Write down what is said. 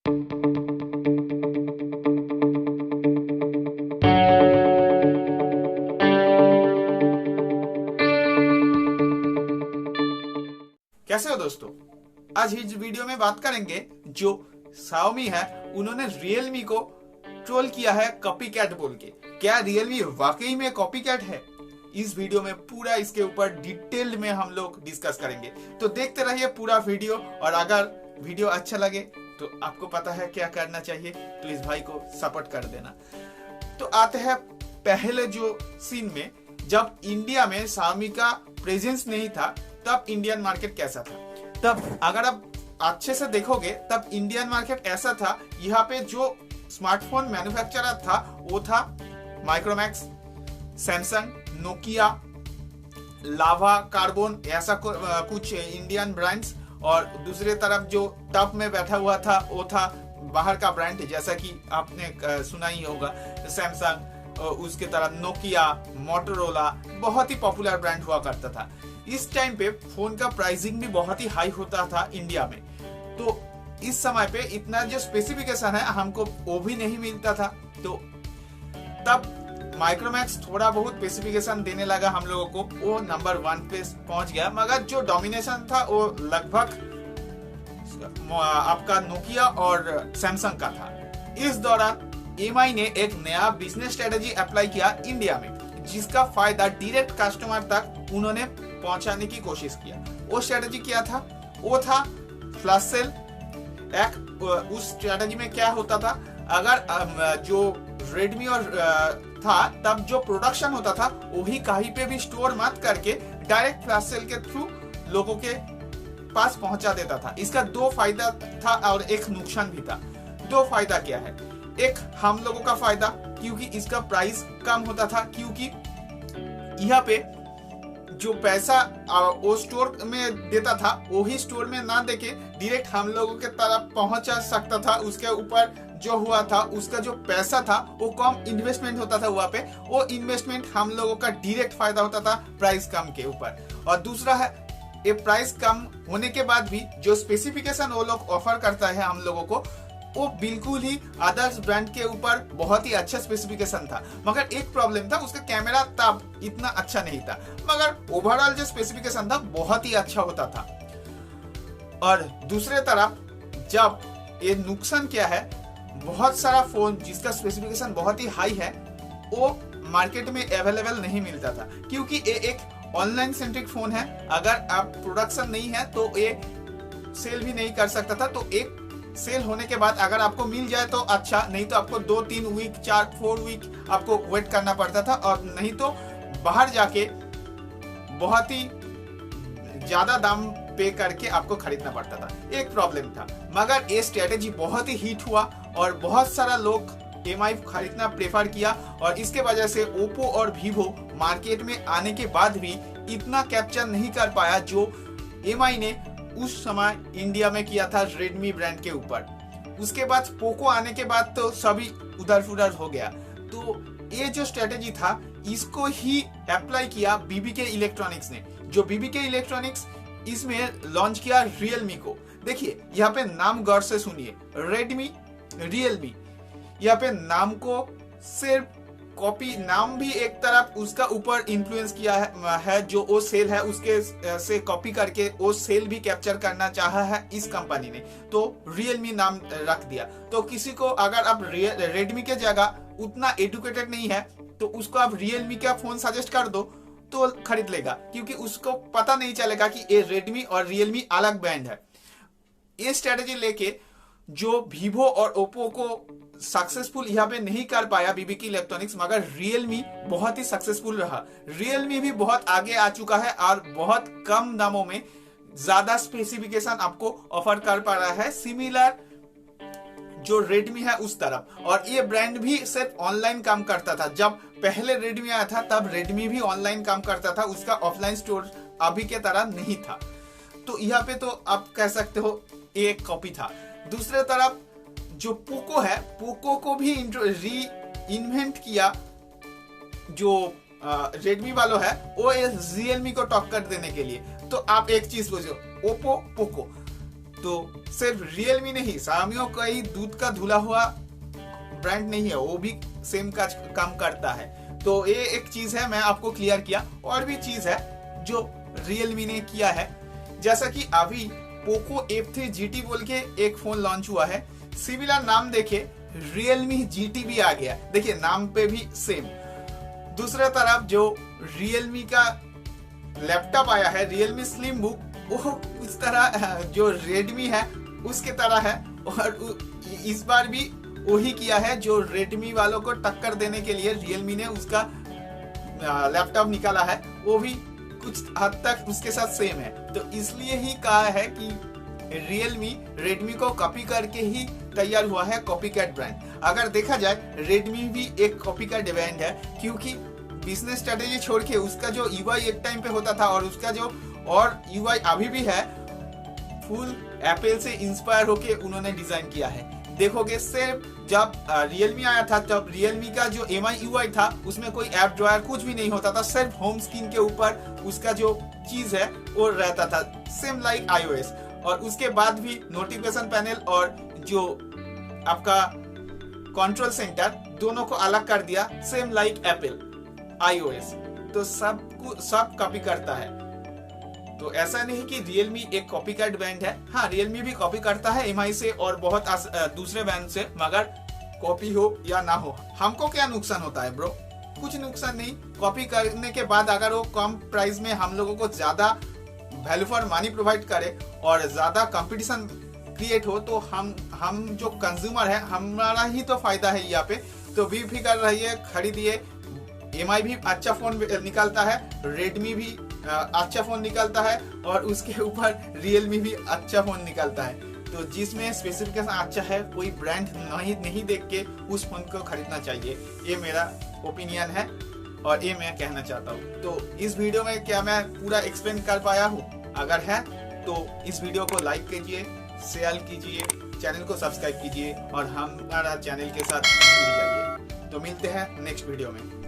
कैसे हो दोस्तों? आज इस वीडियो में बात करेंगे जो Xiaomi है उन्होंने Realme को ट्रोल किया है कॉपी कैट बोल के। क्या Realme वाकई में कॉपी कैट है? इस वीडियो में पूरा इसके ऊपर डिटेल में हम लोग डिस्कस करेंगे, तो देखते रहिए पूरा वीडियो। और अगर वीडियो अच्छा लगे तो आपको पता है क्या करना चाहिए, तो इस भाई को सपोर्ट कर देना। तो आते हैं पहले जो सीन में, जब इंडिया में Xiaomi का प्रेजेंस नहीं था तब इंडियन मार्केट कैसा था। तब अगर आप अच्छे से देखोगे तब इंडियन मार्केट ऐसा था, यहाँ पे जो स्मार्टफोन मैन्युफैक्चरर था वो था माइक्रोमैक्स, सैमसंग, नोकिया, लावा, कार्बन, ऐसा कुछ इंडियन ब्रांड्स। और दूसरे तरफ जो टॉप में बैठा हुआ था वो था बाहर का ब्रांड, जैसा कि आपने सुना ही होगा, सैमसंग, उसके तरफ नोकिया, मोटोरोला, बहुत ही पॉपुलर ब्रांड हुआ करता था। इस टाइम पे फोन का प्राइसिंग भी बहुत ही हाई होता था इंडिया में, तो इस समय पे इतना जो स्पेसिफिकेशन है हमको वो भी नहीं मिलता था। तो तब माइक्रोमैक्स थोड़ा बहुत स्पेसिफिकेशन देने लगा हम लोगों को, वो नंबर 1 पे पहुंच गया, मगर जो डोमिनेशन था वो लगभग आपका नोकिया और सैमसंग का था। इस दौरान एमआई ने एक नया बिजनेस स्ट्रेटेजी अप्लाई किया इंडिया में, जिसका फायदा डायरेक्ट कस्टमर तक उन्होंने पहुंचाने की कोशिश किया। वो स्ट्रेटेजी क्या था? वो था फ्लैश सेल। उस स्ट्रेटेजी में क्या होता था, अगर जो रेडमी और था तब जो प्रोडक्शन होता था वही कहीं पे भी स्टोर मत करके डायरेक्ट फ्लैश सेल के थ्रू लोगों के पास पहुंचा देता था। इसका 2 फायदा था और एक नुकसान भी था। 2 फायदा क्या है? एक हम लोगों का फायदा, क्योंकि इसका प्राइस कम होता था, क्योंकि यहाँ पे जो पैसा वो स्टोर में देता था वही स्टोर में ना देके डायरेक्ट हम लोगों के तरफ पहुंचा सकता था। उसके ऊपर जो हुआ था उसका जो पैसा था वो कम इन्वेस्टमेंट होता था वहाँ पे, वो इन्वेस्टमेंट हम लोगों का डायरेक्ट फायदा होता था प्राइस कम के ऊपर। और दूसरा है, ये प्राइस कम होने के बाद भी जो स्पेसिफिकेशन वो लोग ऑफर करता है हम लोगों को, वो बिल्कुल ही अदर्स ब्रांड के ऊपर बहुत ही अच्छा स्पेसिफिकेशन था। मगर एक प्रॉब्लम था, उसका कैमरा तब इतना अच्छा नहीं था, मगर ओवरऑल जो स्पेसिफिकेशन था बहुत ही अच्छा होता था। और दूसरे तरफ जब ये नुकसान क्या है, बहुत सारा फोन जिसका स्पेसिफिकेशन बहुत ही हाई है वो मार्केट में अवेलेबल नहीं मिलता था, क्योंकि ये एक ऑनलाइन सेंट्रिक फोन है। अगर आप प्रोडक्शन नहीं है तो ये सेल भी नहीं कर सकता था। तो एक सेल होने के बाद अगर आपको मिल जाए तो अच्छा, नहीं तो आपको 2-3 वीक, 4-4 वीक आपको वेट करना पड़ता था, और नहीं तो बाहर जाके बहुत ही ज्यादा दाम पे करके आपको खरीदना पड़ता था। एक प्रॉब्लम था, मगर ये स्ट्रेटेजी बहुत ही हिट हुआ और बहुत सारा लोग एमआई खरीदना प्रेफर किया। और इसके वजह से ओप्पो और वीवो मार्केट में आने के बाद भी इतना कैप्चर नहीं कर पाया जो एमआई ने उस समय इंडिया में किया था रेडमी ब्रांड के ऊपर। उसके बाद पोको आने के बाद तो सभी उधर फुधर हो गया। तो ये जो स्ट्रेटेजी था इसको ही अप्लाई किया बीबीके इलेक्ट्रॉनिक्स ने। जो बीबीके इलेक्ट्रॉनिक्स इसमें लॉन्च किया रियलमी को। देखिए यहाँ पे नाम गौर से सुनिए, रेडमी, रियलमी, यहाँ पे नाम को सिर्फ कॉपी, नाम भी एक तरफ उसका ऊपर इन्फ्लुएंस किया है जो वो सेल है उसके से कॉपी करके वो सेल भी कैप्चर करना चाहा है इस कंपनी ने, तो रियलमी नाम रख दिया। तो किसी को अगर आप रेडमी के जगह उतना एडुकेटेड नहीं है तो उसको आप रियलमी का फोन सजेस्ट कर दो तो खरीद लेगा, क्योंकि उसको पता नहीं चलेगा कि ये रेडमी और रियलमी अलग ब्रांड है। ये स्ट्रेटेजी लेके जो वीवो और ओप्पो को सक्सेसफुल यहाँ पे नहीं कर पाया बीबीके इलेक्ट्रॉनिक्स, मगर रियलमी बहुत ही सक्सेसफुल रहा। रियलमी भी बहुत आगे आ चुका है और बहुत कम दामों में ज्यादा स्पेसिफिकेशन आपको ऑफर कर पा रहा है, सिमिलर जो रेडमी है उस तरफ। और ये ब्रांड भी सिर्फ ऑनलाइन काम करता था। जब पहले रेडमी आया था तब रेडमी भी ऑनलाइन काम करता था, उसका ऑफलाइन स्टोर अभी के तरह नहीं था। तो यहाँ पे तो आप कह सकते हो एक कॉपी था। दूसरे तरफ जो पोको है, पोको को भी री इन्वेंट किया जो रेडमी वालों है, वो रियलमी को टक्कर देने के लिए। तो आप एक चीज सोचो, ओप्पो, पोको, तो सिर्फ रियलमी नहीं, Xiaomi का ही दूध का धुला हुआ ब्रांड नहीं है, वो भी सेम काम करता है। तो ये एक चीज है, मैं आपको क्लियर किया। और भी चीज है जो रियलमी ने किया है, जैसा कि अभी पोको F3 GT बोल के एक फोन लॉन्च हुआ है, सिमिलर नाम देखे रियलमी GT भी आ गया। देखिए नाम पे भी सेम। दूसरा तरफ जो रियलमी का लैपटॉप आया है, रियलमी स्लिम बुक, वो उस तरह जो रेडमी है उसके तरह है, और इस बार भी वही किया है जो रेडमी वालों को टक्कर देने के लिए रियलमी ने उसका लैपटॉप निकाला है, वो भी कुछ हद तक उसके साथ सेम है। तो इसलिए ही कहा है कि रियलमी रेडमी को कॉपी करके ही तैयार हुआ है, कॉपीकैट ब्रांड। अगर देखा जाए रेडमी भी एक कॉपीकैट ब्रांड है, क्योंकि बिजनेस स्ट्रेटेजी छोड़ के उसका जो यूआई एक टाइम पे होता था और उसका जो और यूआई अभी भी है, फुल एप्पल से इंस्पायर होके उन्होंने डिजाइन किया है। देखोगे सिर्फ जब रियलमी आया था तब रियलमी का जो MI UI था उसमें कोई ऐप ड्रॉयर कुछ भी नहीं होता था, सिर्फ होम स्क्रीन के ऊपर उसका जो चीज है वो रहता था, सेम लाइक iOS। और उसके बाद भी नोटिफिकेशन पैनल और जो आपका कंट्रोल सेंटर दोनों को अलग कर दिया, सेम लाइक एप्पल iOS। तो सब कॉपी करता है। तो ऐसा नहीं कि रियलमी एक कॉपीकैट ब्रांड है। हाँ, रियलमी भी कॉपी करता है MI से और बहुत दूसरे ब्रांड से, मगर कॉपी हो या ना हो हमको क्या नुकसान होता है ब्रो? कुछ नुकसान नहीं। कॉपी करने के बाद अगर वो कम प्राइस में हम लोगों को ज्यादा वैल्यू फॉर मनी प्रोवाइड करे और ज्यादा कंपटीशन क्रिएट हो, तो हम जो कंज्यूमर है हमारा ही तो फायदा है यहाँ पे। तो बेफिक्र रहिए, खरीदिए। MI भी अच्छा फोन निकालता है, रेडमी भी अच्छा फोन निकालता है, और उसके ऊपर रियलमी भी अच्छा फोन निकालता है। तो जिसमें स्पेसिफिकेशन अच्छा है, कोई ब्रांड नहीं देख के उस फोन को खरीदना चाहिए। ये मेरा ओपिनियन है और ये मैं कहना चाहता हूँ। तो इस वीडियो में क्या मैं पूरा एक्सप्लेन कर पाया हूँ? अगर है तो इस वीडियो को लाइक कीजिए, शेयर कीजिए, चैनल को सब्सक्राइब कीजिए और हमारा चैनल के साथ जुड़ जाइए। तो मिलते हैं नेक्स्ट वीडियो में।